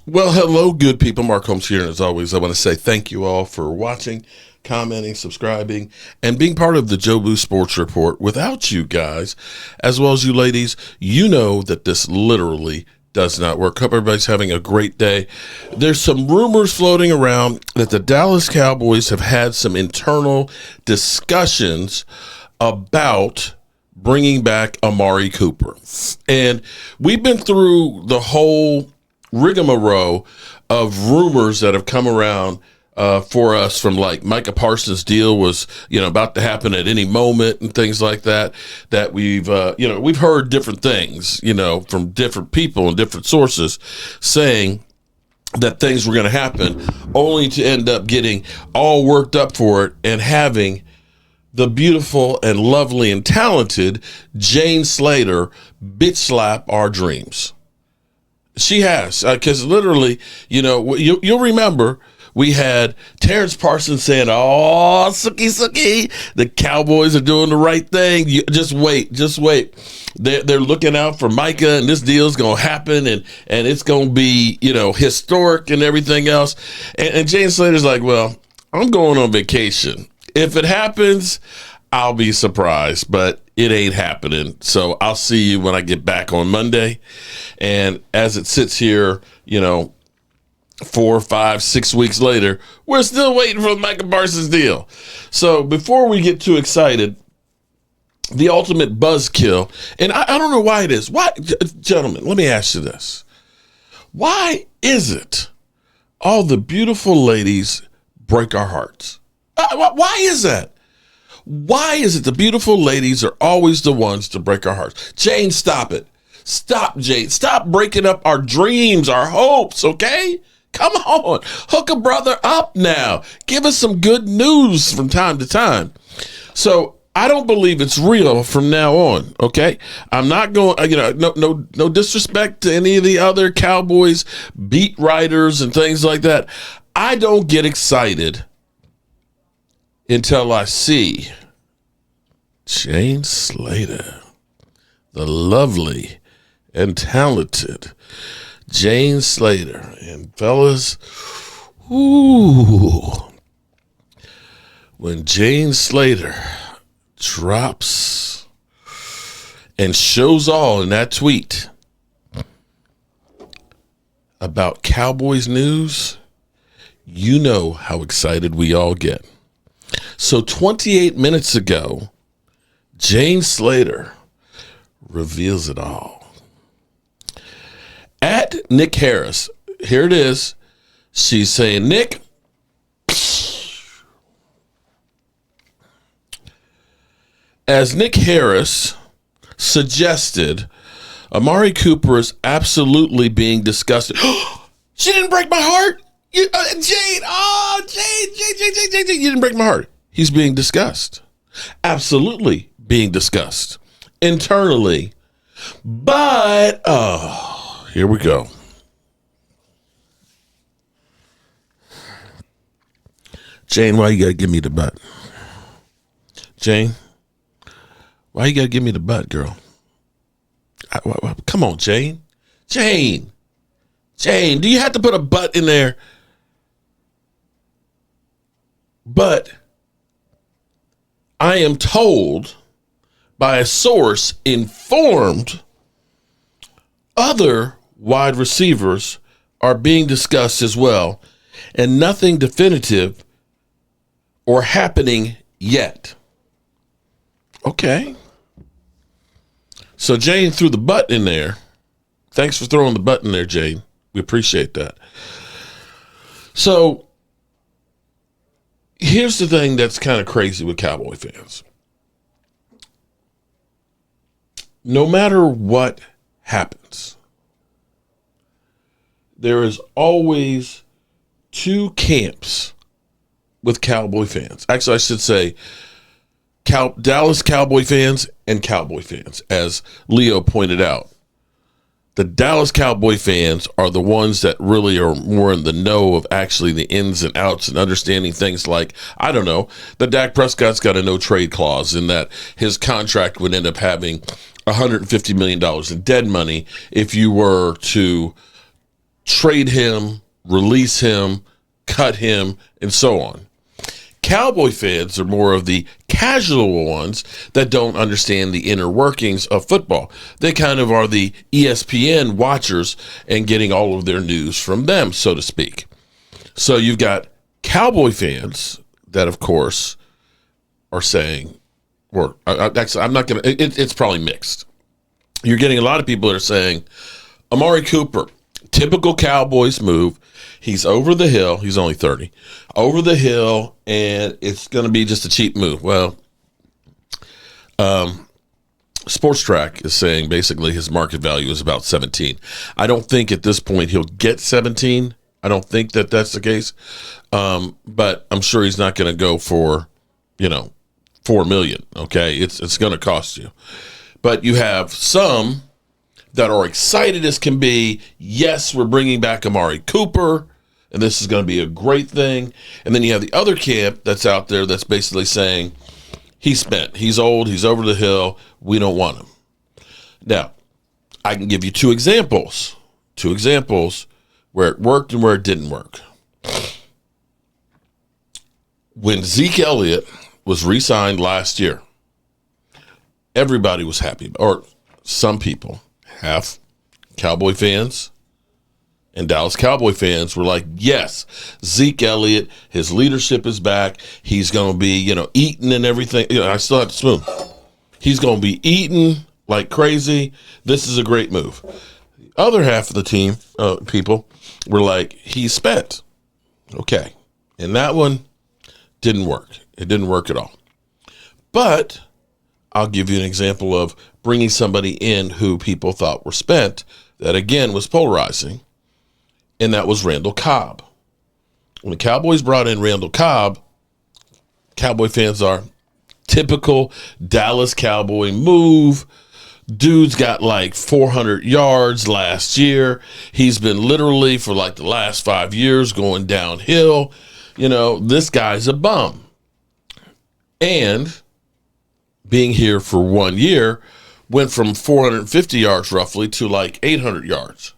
Well, hello, good people. Mark Holmes here. And as always, I want to say thank you all for watching, commenting, subscribing, and being part of the Joe Boo Sports Report. Without you guys, as well as you ladies, you know that this literally does not work. Hope everybody's having a great day. There's some rumors floating around that the Dallas Cowboys have had some internal discussions about bringing back Amari Cooper. And we've been through the whole rigmarole of rumors that have come around for us, from like Micah Parsons' deal was, about to happen at any moment and things like that, that we've heard different things, from different people and different sources saying that things were going to happen, only to end up getting all worked up for it and having the beautiful and lovely and talented Jane Slater bitch slap our dreams. She has, because literally, you'll remember we had Terrence Parsons saying, "Oh, sucky, the Cowboys are doing the right thing. Just wait. They're looking out for Micah, and this deal's gonna happen, and it's gonna be, historic and everything else." And Jane Slater's like, "Well, I'm going on vacation. If it happens, I'll be surprised, but it ain't happening. So I'll see you when I get back on Monday." And as it sits here, 4, 5, 6 weeks later, we're still waiting for the Micah Parsons deal. So before we get too excited, the ultimate buzzkill, and I don't know why it is. Why, gentlemen, let me ask you this. Why is it all the beautiful ladies break our hearts? Why is that? Why is it the beautiful ladies are always the ones to break our hearts? Jane, stop it. Stop, Jane. Stop breaking up our dreams, our hopes, okay? Come on. Hook a brother up now. Give us some good news from time to time. So I don't believe it's real from now on, okay? I'm not going, no disrespect to any of the other Cowboys beat writers and things like that. I don't get excited until I see Jane Slater, the lovely and talented Jane Slater. And fellas, when Jane Slater drops and shows all in that tweet about Cowboys news, you know how excited we all get. So 28 minutes ago, Jane Slater reveals it all. At Nick Harris, here it is. She's saying, "Nick, as Nick Harris suggested, Amari Cooper is absolutely being discussed." She didn't break my heart. Jane, Jane, you didn't break my heart. He's being discussed. Absolutely being discussed internally. But, here we go. Jane, why you gotta give me the butt? Jane, why you gotta give me the butt, girl? Come on, Jane. Jane, do you have to put a butt in there? But I am told by a source informed other wide receivers are being discussed as well, and nothing definitive or happening yet. Okay. So Jane threw the butt in there. Thanks for throwing the butt in there, Jane. We appreciate that. So here's the thing that's kind of crazy with Cowboy fans. No matter what happens, there is always two camps with Cowboy fans. Actually, I should say Dallas Cowboy fans and Cowboy fans, as Leo pointed out. The Dallas Cowboy fans are the ones that really are more in the know of actually the ins and outs and understanding things like, I don't know, that Dak Prescott's got a no trade clause and that his contract would end up having $150 million in dead money if you were to trade him, release him, cut him, and so on. Cowboy fans are more of the casual ones that don't understand the inner workings of football. They kind of are the ESPN watchers and getting all of their news from them, so to speak. So you've got Cowboy fans that, of course, are saying, or actually, I'm not going to, it's probably mixed. You're getting a lot of people that are saying, Amari Cooper, typical Cowboys move. He's over the hill. He's only 30. Over the hill, and it's going to be just a cheap move. Well, Sports Track is saying basically his market value is about 17. I don't think at this point he'll get 17. I don't think that that's the case. But I'm sure he's not going to go for, $4 million. Okay, it's going to cost you. But you have some that are excited as can be. Yes, we're bringing back Amari Cooper, and this is going to be a great thing. And then you have the other camp that's out there that's basically saying, he's spent, he's old, he's over the hill, we don't want him. Now, I can give you two examples where it worked and where it didn't work. When Zeke Elliott was re-signed last year, everybody was happy, or some people, half Cowboy fans and Dallas Cowboy fans were like, yes, Zeke Elliott, his leadership is back. He's going to be, eating and everything. I still have the spoon. He's going to be eating like crazy. This is a great move. The other half of the team, people, were like, he's spent. Okay. And that one didn't work. It didn't work at all. But I'll give you an example of bringing somebody in who people thought were spent that, again, was polarizing, and that was Randall Cobb. When the Cowboys brought in Randall Cobb, Cowboy fans are typical Dallas Cowboy move. Dude's got like 400 yards last year. He's been literally for like the last 5 years going downhill. This guy's a bum. And being here for 1 year, went from 450 yards roughly to like 800 yards.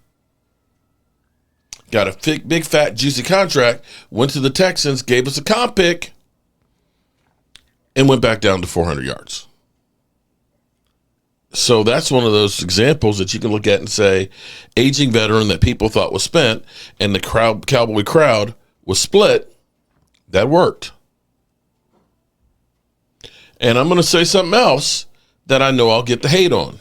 Got a big, fat, juicy contract, went to the Texans, gave us a comp pick, and went back down to 400 yards. So that's one of those examples that you can look at and say, aging veteran that people thought was spent, and the Cowboy crowd was split. That worked. And I'm going to say something else that I know I'll get the hate on.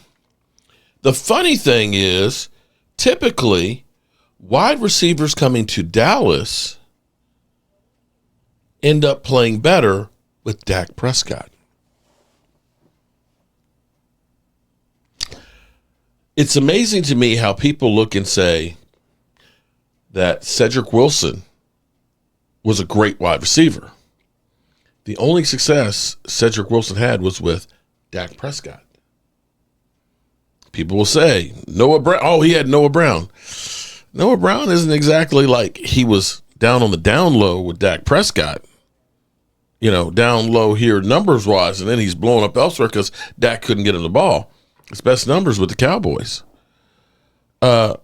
The funny thing is, typically, wide receivers coming to Dallas end up playing better with Dak Prescott. It's amazing to me how people look and say that Cedric Wilson was a great wide receiver. The only success Cedric Wilson had was with Dak Prescott. People will say, Noah Brown. Oh, he had Noah Brown. Noah Brown isn't exactly like he was down on the down low with Dak Prescott. Down low here numbers-wise, and then he's blowing up elsewhere because Dak couldn't get him the ball. His best numbers with the Cowboys. Randall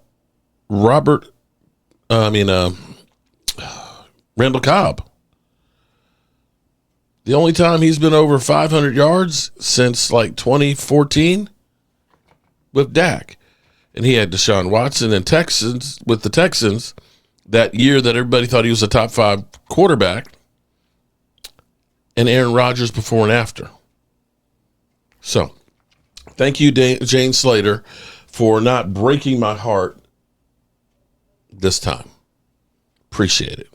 Cobb. The only time he's been over 500 yards since like 2014 with Dak. And he had Deshaun Watson and with the Texans that year that everybody thought he was a top 5 quarterback, and Aaron Rodgers before and after. So, thank you, Jane Slater, for not breaking my heart this time. Appreciate it.